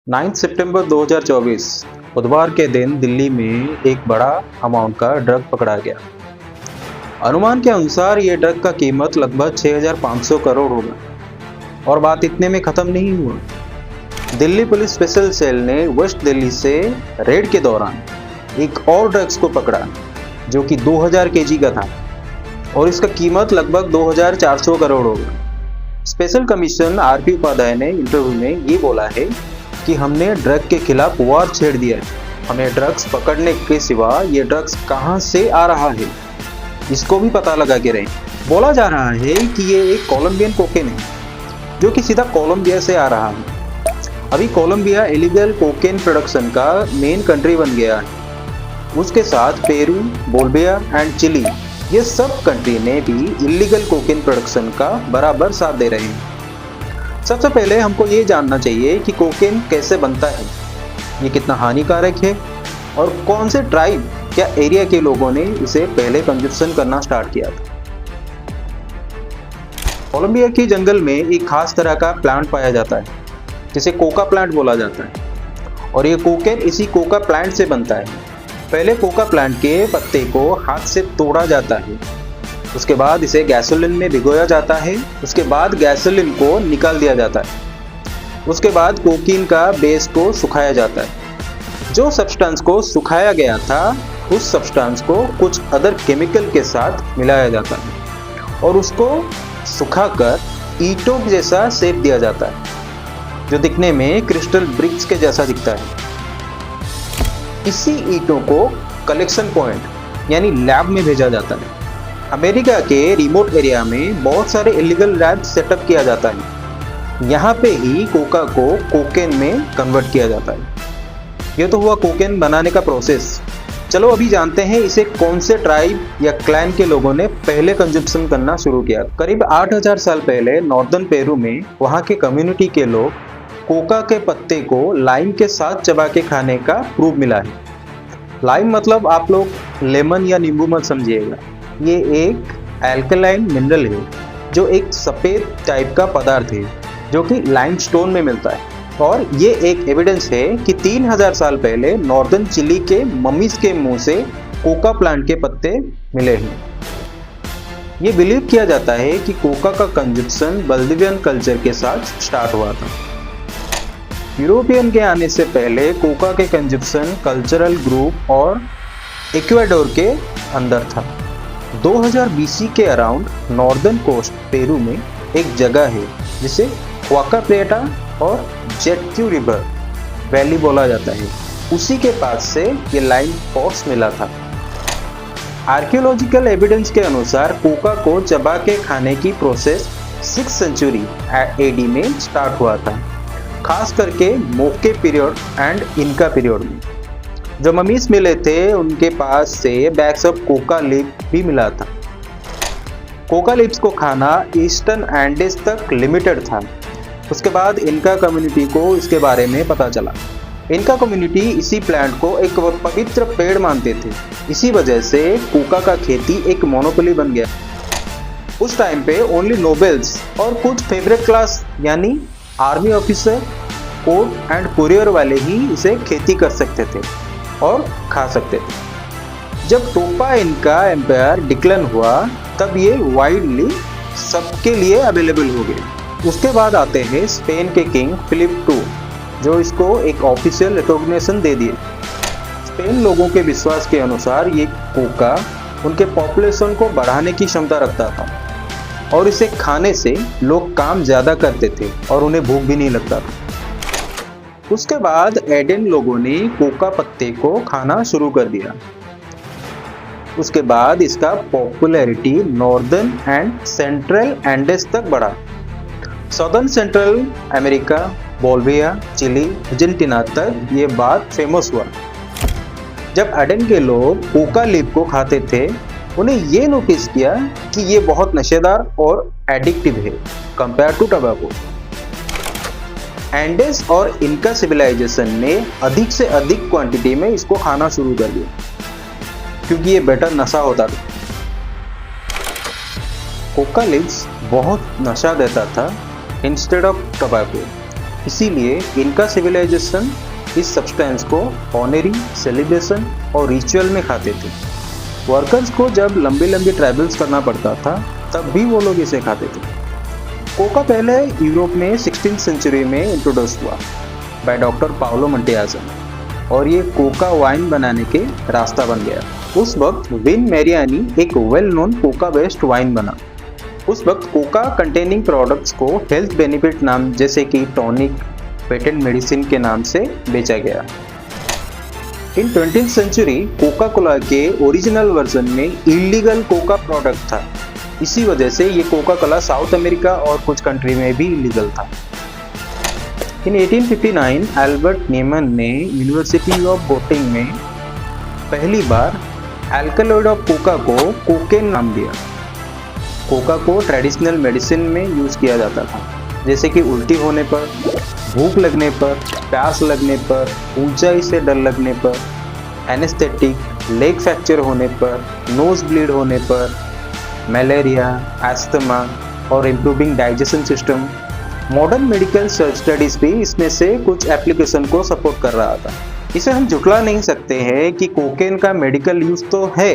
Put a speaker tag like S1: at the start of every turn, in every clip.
S1: 9 सितंबर 2024 बुधवार के दिन दिल्ली में एक बड़ा अमाउंट का ड्रग पकड़ा गया। अनुमान के अनुसार ये ड्रग का कीमत लगभग 6,500 करोड़ होगा। और बात इतने में खत्म नहीं हुआ। दिल्ली पुलिस स्पेशल सेल ने वेस्ट दिल्ली से रेड के दौरान एक और ड्रग्स को पकड़ा जो कि 2000 केजी का था और इसका कीमत लगभग 2,400 करोड़ होगा। स्पेशल कमीशन आरपी उपाध्याय ने इंटरव्यू में ये बोला है कि हमने ड्रग के खिलाफ वार छेड़ दिया है। हमें ड्रग्स पकड़ने के सिवा ये ड्रग्स कहां से आ रहा है इसको भी पता लगा के रहे। बोला जा रहा है कि ये एक कोलंबियन कोकेन है जो कि सीधा कोलंबिया से आ रहा है। अभी कोलंबिया इलीगल कोकेन प्रोडक्शन का मेन कंट्री बन गया है। उसके साथ पेरू, बोलिविया एंड चिली ये सब कंट्री ने भी इलीगल कोकेन प्रोडक्शन का बराबर साथ दे रहे हैं। सबसे पहले हमको ये जानना चाहिए कि कोकेन कैसे बनता है, ये कितना हानिकारक है और कौन से ट्राइब या एरिया के लोगों ने इसे पहले कंजप्शन करना स्टार्ट किया था। कोलंबिया की जंगल में एक खास तरह का प्लांट पाया जाता है जिसे कोका प्लांट बोला जाता है और ये कोकेन इसी कोका प्लांट से बनता है। पहले कोका प्लांट के पत्ते को हाथ से तोड़ा जाता है, उसके बाद इसे गैसोलीन में भिगोया जाता है, उसके बाद गैसोलीन को निकाल दिया जाता है, उसके बाद कोकीन का बेस को सुखाया जाता है। जो सब्सटेंस को सुखाया गया था उस सब्सटेंस को कुछ अदर केमिकल के साथ मिलाया जाता है और उसको सुखाकर ईंटों जैसा शेप दिया जाता है जो दिखने में क्रिस्टल ब्रिक्स के जैसा दिखता है। इसी ईंटों को कलेक्शन पॉइंट यानी लैब में भेजा जाता है। अमेरिका के रिमोट एरिया में बहुत सारे इलीगल लैब सेटअप किया जाता है। यहाँ पे ही कोका को कोकेन में कन्वर्ट किया जाता है। ये तो हुआ कोकेन बनाने का प्रोसेस। चलो अभी जानते हैं इसे कौन से ट्राइब या क्लैन के लोगों ने पहले कंजप्शन करना शुरू किया। करीब 8,000 साल पहले नॉर्दर्न पेरू में वहाँ के कम्युनिटी के लोग कोका के पत्ते को लाइम के साथ चबा के खाने का प्रूफ मिला है। लाइम मतलब आप लोग लेमन या नींबू मत समझिएगा, ये एक एल्कलाइन मिनरल है जो एक सफ़ेद टाइप का पदार्थ है जो कि लाइमस्टोन में मिलता है। और ये एक एविडेंस है कि 3,000 साल पहले नॉर्दर्न चिली के मम्मीज के मुंह से कोका प्लांट के पत्ते मिले हैं। ये बिलीव किया जाता है कि कोका का कंजप्शन बल्दिवियन कल्चर के साथ स्टार्ट हुआ था। यूरोपियन के आने से पहले कोका के कंजप्शन कल्चरल ग्रुप और इक्वाडोर के अंदर था। 2000 BC के अराउंड नॉर्दर्न कोस्ट पेरू में एक जगह है जिसे क्वाका प्लेटा और जेटक्यू रिवर वैली बोला जाता है। उसी के पास से ये लाइम पॉट्स मिला था। आर्कियोलॉजिकल एविडेंस के अनुसार कोका को चबा के खाने की प्रोसेस 6th सेंचुरी AD में स्टार्ट हुआ था, खास करके मोके पीरियड एंड इनका पीरियड में। जो ममीज मिले थे उनके पास से बैग्स ऑफ कोका लीफ भी मिला था। कोका लीव्स को खाना ईस्टर्न एंडेस तक लिमिटेड था। उसके बाद इनका कम्युनिटी को इसके बारे में पता चला। इनका कम्युनिटी इसी प्लांट को एक पवित्र पेड़ मानते थे। इसी वजह से कोका का खेती एक मोनोपोली बन गया। उस टाइम पे ओनली नोबेल्स और कुछ फेवरेट क्लास यानी army officer, court and courier वाले ही इसे खेती कर सकते थे और खा सकते थे। जब टोपा इनका एम्पायर डिक्लाइन हुआ तब ये वाइडली सबके लिए अवेलेबल हो गए। उसके बाद आते हैं स्पेन के किंग फिलिप II जो इसको एक ऑफिशियल रिकॉग्निशन दे दिए। स्पेन लोगों के विश्वास के अनुसार ये कोका उनके पॉपुलेशन को बढ़ाने की क्षमता रखता था और इसे खाने से लोग काम ज़्यादा करते थे और उन्हें भूख भी नहीं लगता था। उसके बाद एडेन लोगों ने कोका पत्ते को खाना शुरू कर दिया। उसके बाद इसका popularity northern and central Andes तक बढ़ा। Southern central America, Bolivia, Chile, Argentina तक ये बात फेमस हुआ। जब एडेन के लोग कोका लीफ को खाते थे उन्हें ये नोटिस किया कि ये बहुत नशेदार और एडिक्टिव है कंपेयर टू टबैको। एंडेस और इनका सिविलाइजेशन ने अधिक से अधिक क्वांटिटी में इसको खाना शुरू कर दिया क्योंकि ये बेटर नशा होता था। कोका लीव्स बहुत नशा देता था इंस्टेड ऑफ टबैको। इसीलिए इनका सिविलाइजेशन इस सब्सटेंस को ऑनरी, सेलिब्रेशन और रिचुअल में खाते थे। वर्कर्स को जब लंबी लंबी ट्रैवल्स करना पड़ता था तब भी वो लोग इसे खाते थे। कोका पहले यूरोप में 16th सेंचुरी में इंट्रोड्यूस हुआ बाय डॉक्टर पाओलो मोंटेयाजो और ये कोका वाइन बनाने के रास्ता बन गया। उस वक्त विन मैरियानी एक well known Coca based wine बना। उस वक्त कोका कंटेनिंग प्रोडक्ट्स को हेल्थ बेनिफिट नाम जैसे कि टॉनिक, पेटेंट मेडिसिन के नाम से बेचा गया। इन 20th सेंचुरी कोका कोला के ओरिजिनल वर्जन में इलीगल कोका प्रोडक्ट था। इसी वजह से ये कोका कोला साउथ अमेरिका और कुछ कंट्री में भी इलीगल था। इन 1859 एल्बर्ट नीमन ने यूनिवर्सिटी ऑफ गोटिंग में पहली बार एल्कलॉइड ऑफ कोका को कोकेन नाम दिया। कोका को ट्रेडिशनल मेडिसिन में यूज किया जाता था, जैसे कि उल्टी होने पर, भूख लगने पर, प्यास लगने पर, ऊंचाई से डर लगने पर, एनेस्थेटिक, लेग फ्रैक्चर होने पर, नोज ब्लीड होने पर, मलेरिया, एस्थमा और improving digestion system. Modern medical studies भी इसमें से कुछ एप्लीकेशन को सपोर्ट कर रहा था। इसे हम झुठला नहीं सकते हैं कि कोकेन का मेडिकल यूज तो है,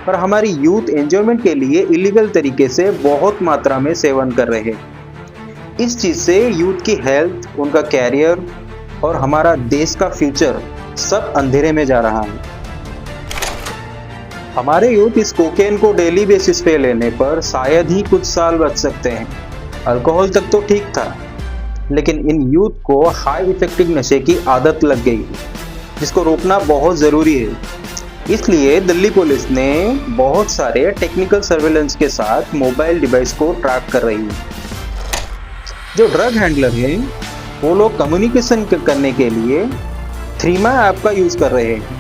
S1: पर हमारी यूथ एंजॉयमेंट के लिए इलीगल तरीके से बहुत मात्रा में सेवन कर रहे हैं। इस चीज़ से यूथ की हेल्थ, उनका कैरियर और हमारा देश का फ्यूचर सब अंधेरे में जा रहा है। हमारे यूथ इस कोकेन को डेली बेसिस पे लेने पर शायद ही कुछ साल बच सकते हैं। अल्कोहल तक तो ठीक था, लेकिन इन यूथ को हाई इफेक्टिव नशे की आदत लग गई है, जिसको रोकना बहुत ज़रूरी है। इसलिए दिल्ली पुलिस ने बहुत सारे टेक्निकल सर्वेलेंस के साथ मोबाइल डिवाइस को ट्रैक कर रही है। जो ड्रग हैंडलर हैं वो लोग कम्युनिकेशन करने के लिए थ्रीमा ऐप का यूज़ कर रहे हैं।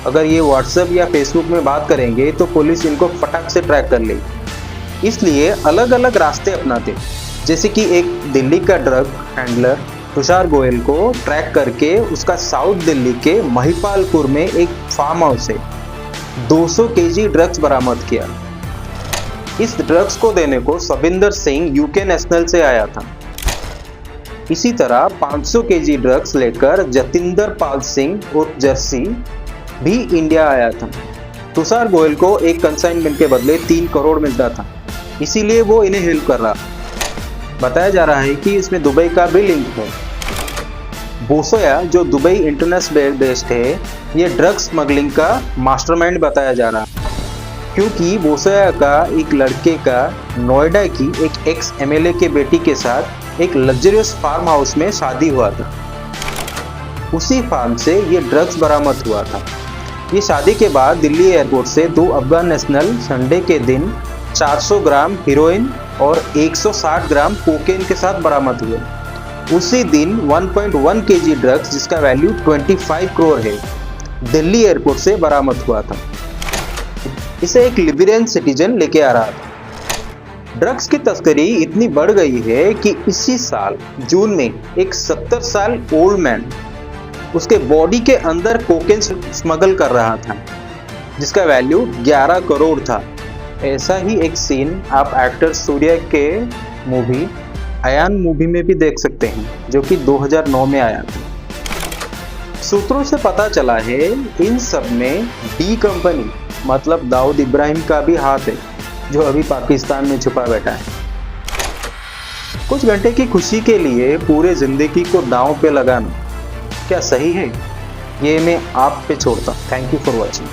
S1: अगर ये व्हाट्सएप या फेसबुक में बात करेंगे तो पुलिस इनको फटाक से ट्रैक कर लेगी। इसलिए अलग अलग रास्ते अपनाते, जैसे कि एक दिल्ली का ड्रग हैंडलर तुषार गोयल को ट्रैक करके उसका साउथ दिल्ली के महिपालपुर में एक फार्म हाउस से 200 केजी ड्रग्स बरामद किया। इस ड्रग्स को देने को सबिंदर सिंह यूके नेशनल से आया था। इसी तरह 500 केजी ड्रग्स लेकर जतिंदर पाल सिंह उर्फ जर्सी भी इंडिया आया था। तुषार गोयल को एक कंसाइनमेंट के बदले 3 करोड़ मिलता था, इसीलिए वो इन्हें हेल्प कर रहा। बताया जा रहा है कि इसमें दुबई का भी लिंक है। बोसोया जो दुबई इंटरनेशनल बेस्ड है, ये ड्रग्स स्मगलिंग का मास्टरमाइंड बताया जा रहा है, क्योंकि बोसोया का एक लड़के का नोएडा की एक एक्स एमएलए के बेटी के साथ एक लग्जरियस फार्म हाउस में शादी हुआ था। उसी फार्म से ये ड्रग्स बरामद हुआ था। ये शादी के बाद दिल्ली एयरपोर्ट से 2 अफगान नेशनल संडे के दिन 400 ग्राम हीरोइन और 160 ग्राम कोकेन के साथ बरामद हुए। उसी दिन 1.1 केजी ड्रग्स जिसका वैल्यू 25 करोड़ है, दिल्ली एयरपोर्ट से बरामद हुआ था। इसे एक लिबियन सिटीजन लेके आ रहा था। ड्रग्स की तस्करी इतनी बढ़ गई है कि इसी साल जून में एक 70 साल ओल्ड मैन उसके बॉडी के अंदर कोकेन स्मगल कर रहा था, जिसका वैल्यू 11 करोड़ था। ऐसा ही एक सीन आप एक्टर सूर्या के मूवी अयान मूवी में भी देख सकते हैं, जो कि 2009 में आया था। सूत्रों से पता चला है इन सब में डी कंपनी मतलब दाऊद इब्राहिम का भी हाथ है, जो अभी पाकिस्तान में छुपा बैठा है। कुछ घंटे की खुशी के लिए पूरे जिंदगी को दांव पे लगाना क्या सही है? ये मैं आप पे छोड़ता हूँ। Thank you for watching.